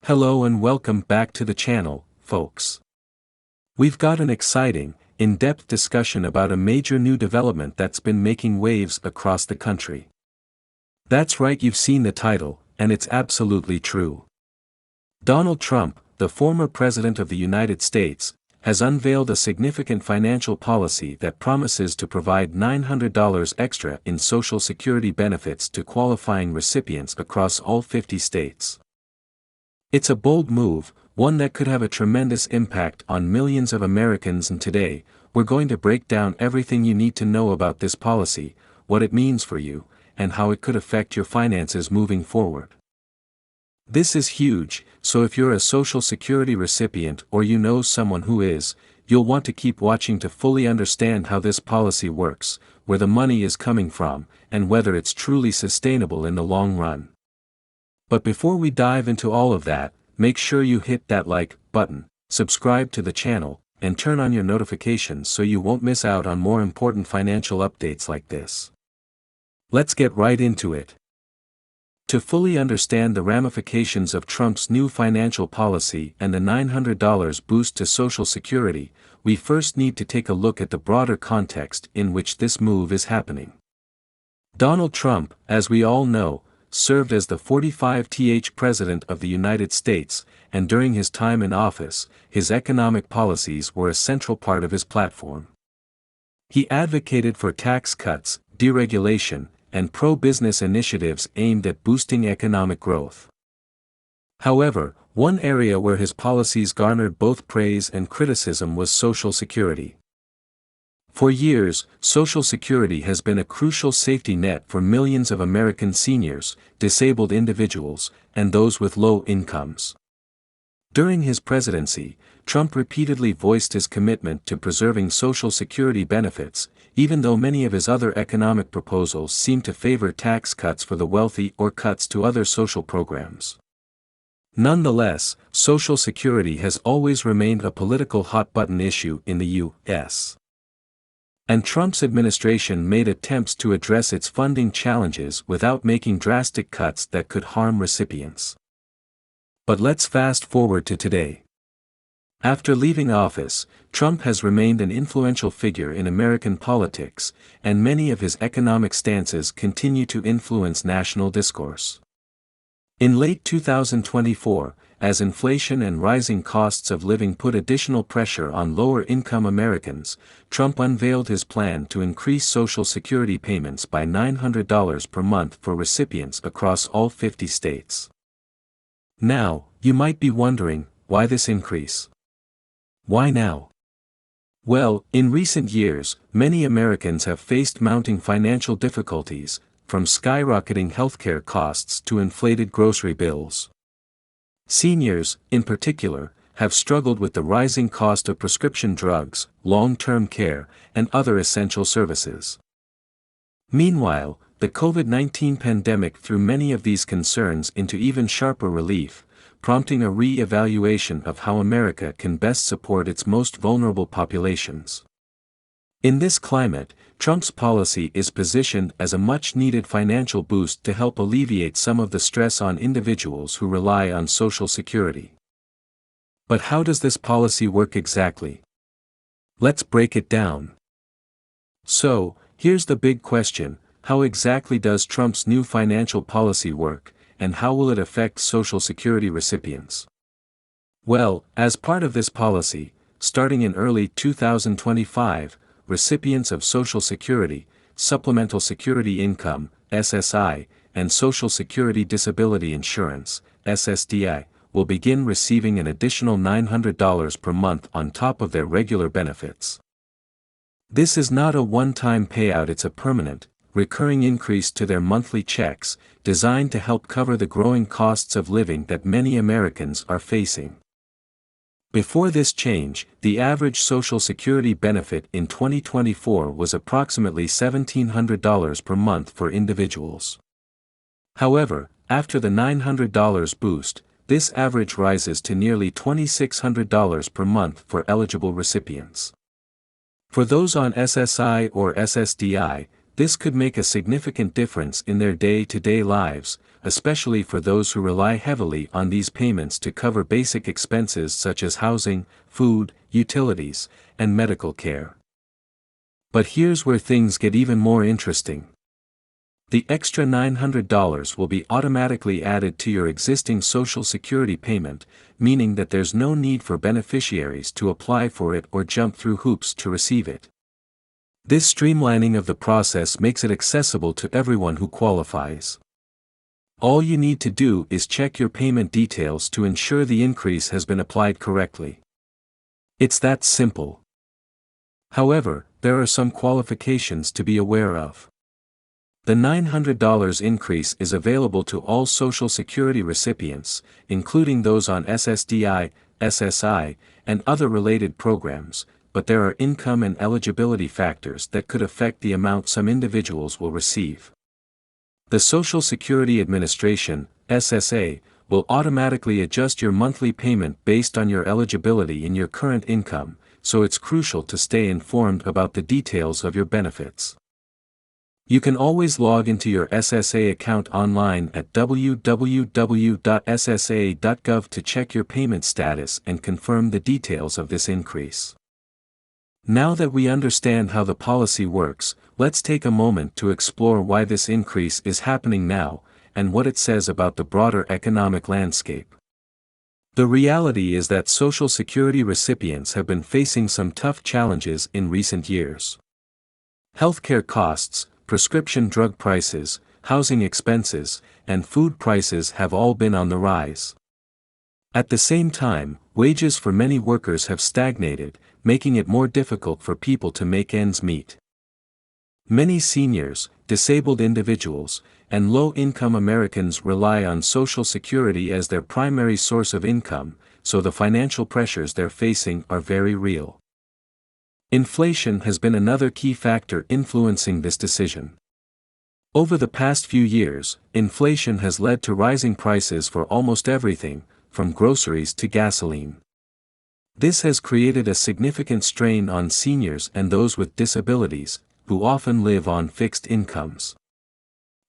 Hello and welcome back to the channel, folks. We've got an exciting, in-depth discussion about a major new development that's been making waves across the country. That's right, you've seen the title, and it's absolutely true. Donald Trump, the former President of the United States, has unveiled a significant financial policy that promises to provide $900 extra in Social Security benefits to qualifying recipients across all 50 states. It's a bold move, one that could have a tremendous impact on millions of Americans, and today, we're going to break down everything you need to know about this policy, what it means for you, and how it could affect your finances moving forward. This is huge, so if you're a Social Security recipient or you know someone who is, you'll want to keep watching to fully understand how this policy works, where the money is coming from, and whether it's truly sustainable in the long run. But before we dive into all of that, make sure you hit that like button, subscribe to the channel, and turn on your notifications so you won't miss out on more important financial updates like this. Let's get right into it. To fully understand the ramifications of Trump's new financial policy and the $900 boost to Social Security, we first need to take a look at the broader context in which this move is happening. Donald Trump, as we all know, served as the 45th President of the United States, and during his time in office, his economic policies were a central part of his platform. He advocated for tax cuts, deregulation, and pro-business initiatives aimed at boosting economic growth. However, one area where his policies garnered both praise and criticism was Social Security. For years, Social Security has been a crucial safety net for millions of American seniors, disabled individuals, and those with low incomes. During his presidency, Trump repeatedly voiced his commitment to preserving Social Security benefits, even though many of his other economic proposals seem to favor tax cuts for the wealthy or cuts to other social programs. Nonetheless, Social Security has always remained a political hot-button issue in the U.S. And Trump's administration made attempts to address its funding challenges without making drastic cuts that could harm recipients. But let's fast forward to today. After leaving office, Trump has remained an influential figure in American politics, and many of his economic stances continue to influence national discourse. In late 2024, as inflation and rising costs of living put additional pressure on lower-income Americans, Trump unveiled his plan to increase Social Security payments by $900 per month for recipients across all 50 states. Now, you might be wondering, why this increase? Why now? Well, in recent years, many Americans have faced mounting financial difficulties, from skyrocketing healthcare costs to inflated grocery bills. Seniors, in particular, have struggled with the rising cost of prescription drugs, long-term care, and other essential services. Meanwhile, the COVID-19 pandemic threw many of these concerns into even sharper relief, prompting a re-evaluation of how America can best support its most vulnerable populations. In this climate, Trump's policy is positioned as a much-needed financial boost to help alleviate some of the stress on individuals who rely on Social Security. But how does this policy work exactly? Let's break it down. So, here's the big question: how exactly does Trump's new financial policy work, and how will it affect Social Security recipients? Well, as part of this policy, starting in early 2025, recipients of Social Security, Supplemental Security Income, SSI, and Social Security Disability Insurance, SSDI, will begin receiving an additional $900 per month on top of their regular benefits. This is not a one-time payout, it's a permanent, recurring increase to their monthly checks, designed to help cover the growing costs of living that many Americans are facing. Before this change, the average Social Security benefit in 2024 was approximately $1,700 per month for individuals. However, after the $900 boost, this average rises to nearly $2,600 per month for eligible recipients. For those on SSI or SSDI, this could make a significant difference in their day-to-day lives, especially for those who rely heavily on these payments to cover basic expenses such as housing, food, utilities, and medical care. But here's where things get even more interesting. The extra $900 will be automatically added to your existing Social Security payment, meaning that there's no need for beneficiaries to apply for it or jump through hoops to receive it. This streamlining of the process makes it accessible to everyone who qualifies. All you need to do is check your payment details to ensure the increase has been applied correctly. It's that simple. However, there are some qualifications to be aware of. The $900 increase is available to all Social Security recipients, including those on SSDI, SSI, and other related programs, but there are income and eligibility factors that could affect the amount some individuals will receive. The Social Security Administration, SSA, will automatically adjust your monthly payment based on your eligibility and your current income, so it's crucial to stay informed about the details of your benefits. You can always log into your SSA account online at www.ssa.gov to check your payment status and confirm the details of this increase. Now that we understand how the policy works, let's take a moment to explore why this increase is happening now, and what it says about the broader economic landscape. The reality is that Social Security recipients have been facing some tough challenges in recent years. Healthcare costs, prescription drug prices, housing expenses, and food prices have all been on the rise. At the same time, wages for many workers have stagnated, making it more difficult for people to make ends meet. Many seniors, disabled individuals, and low-income Americans rely on Social Security as their primary source of income, so the financial pressures they're facing are very real. Inflation has been another key factor influencing this decision. Over the past few years, inflation has led to rising prices for almost everything, from groceries to gasoline. This has created a significant strain on seniors and those with disabilities, who often live on fixed incomes.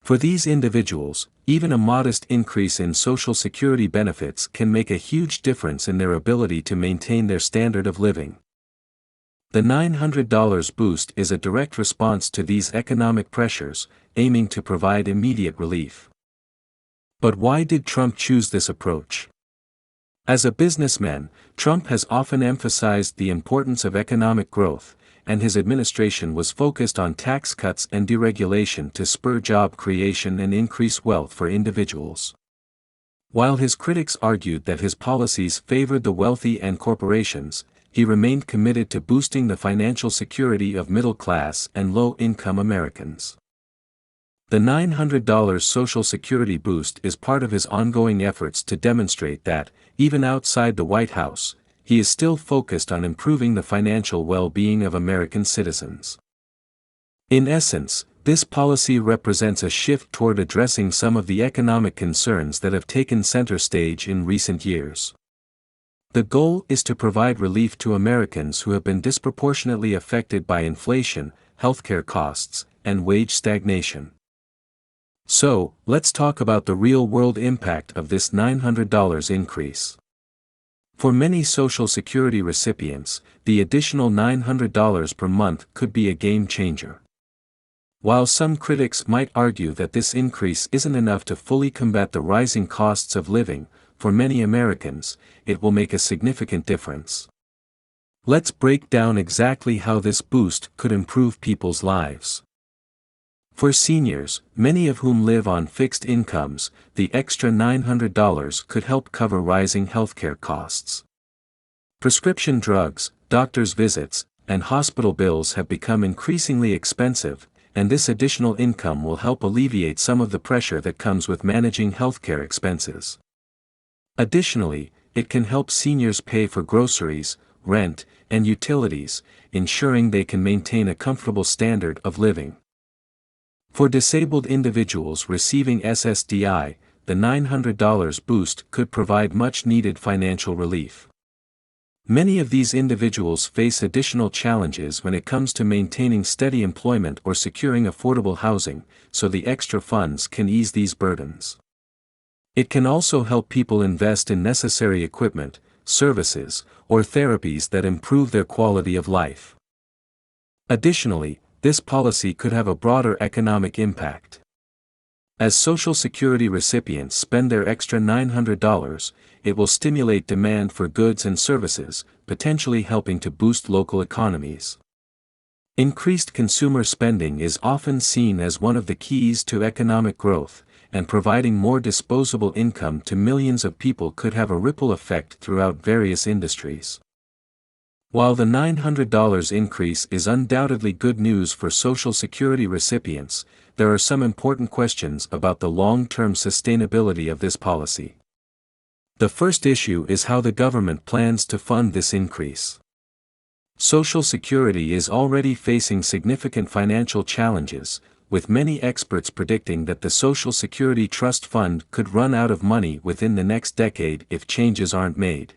For these individuals, even a modest increase in Social Security benefits can make a huge difference in their ability to maintain their standard of living. The $900 boost is a direct response to these economic pressures, aiming to provide immediate relief. But why did Trump choose this approach? As a businessman, Trump has often emphasized the importance of economic growth, and his administration was focused on tax cuts and deregulation to spur job creation and increase wealth for individuals. While his critics argued that his policies favored the wealthy and corporations, he remained committed to boosting the financial security of middle-class and low-income Americans. The $900 Social Security boost is part of his ongoing efforts to demonstrate that, even outside the White House, he is still focused on improving the financial well-being of American citizens. In essence, this policy represents a shift toward addressing some of the economic concerns that have taken center stage in recent years. The goal is to provide relief to Americans who have been disproportionately affected by inflation, healthcare costs, and wage stagnation. So, let's talk about the real-world impact of this $900 increase. For many Social Security recipients, the additional $900 per month could be a game changer. While some critics might argue that this increase isn't enough to fully combat the rising costs of living, for many Americans, it will make a significant difference. Let's break down exactly how this boost could improve people's lives. For seniors, many of whom live on fixed incomes, the extra $900 could help cover rising healthcare costs. Prescription drugs, doctor's visits, and hospital bills have become increasingly expensive, and this additional income will help alleviate some of the pressure that comes with managing healthcare expenses. Additionally, it can help seniors pay for groceries, rent, and utilities, ensuring they can maintain a comfortable standard of living. For disabled individuals receiving SSDI, the $900 boost could provide much-needed financial relief. Many of these individuals face additional challenges when it comes to maintaining steady employment or securing affordable housing, so the extra funds can ease these burdens. It can also help people invest in necessary equipment, services, or therapies that improve their quality of life. Additionally, this policy could have a broader economic impact. As Social Security recipients spend their extra $900, it will stimulate demand for goods and services, potentially helping to boost local economies. Increased consumer spending is often seen as one of the keys to economic growth, and providing more disposable income to millions of people could have a ripple effect throughout various industries. While the $900 increase is undoubtedly good news for Social Security recipients, there are some important questions about the long-term sustainability of this policy. The first issue is how the government plans to fund this increase. Social Security is already facing significant financial challenges, with many experts predicting that the Social Security Trust Fund could run out of money within the next decade if changes aren't made.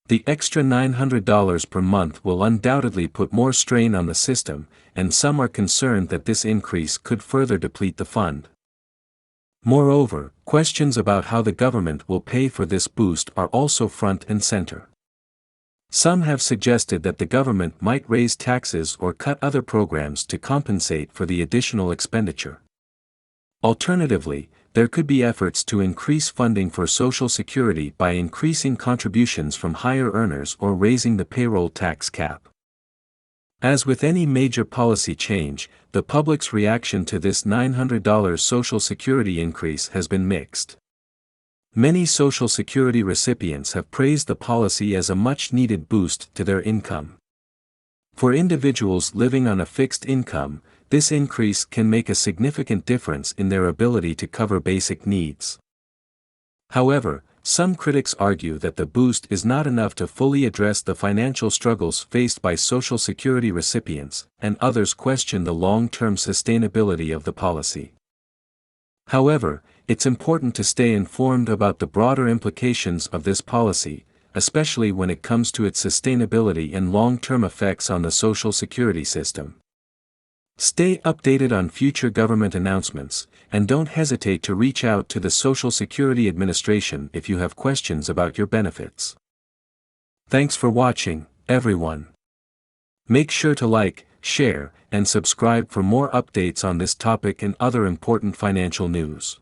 The extra $900 per month will undoubtedly put more strain on the system, and some are concerned that this increase could further deplete the fund. Moreover, questions about how the government will pay for this boost are also front and center. Some have suggested that the government might raise taxes or cut other programs to compensate for the additional expenditure. Alternatively, there could be efforts to increase funding for Social Security by increasing contributions from higher earners or raising the payroll tax cap. As with any major policy change, the public's reaction to this $900 Social Security increase has been mixed. Many Social Security recipients have praised the policy as a much-needed boost to their income. For individuals living on a fixed income, this increase can make a significant difference in their ability to cover basic needs. However, some critics argue that the boost is not enough to fully address the financial struggles faced by Social Security recipients, and others question the long-term sustainability of the policy. However, it's important to stay informed about the broader implications of this policy, especially when it comes to its sustainability and long-term effects on the Social Security system. Stay updated on future government announcements, and don't hesitate to reach out to the Social Security Administration if you have questions about your benefits. Thanks for watching, everyone. Make sure to like, share, and subscribe for more updates on this topic and other important financial news.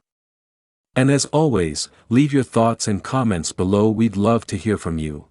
And as always, leave your thoughts and comments below. We'd love to hear from you.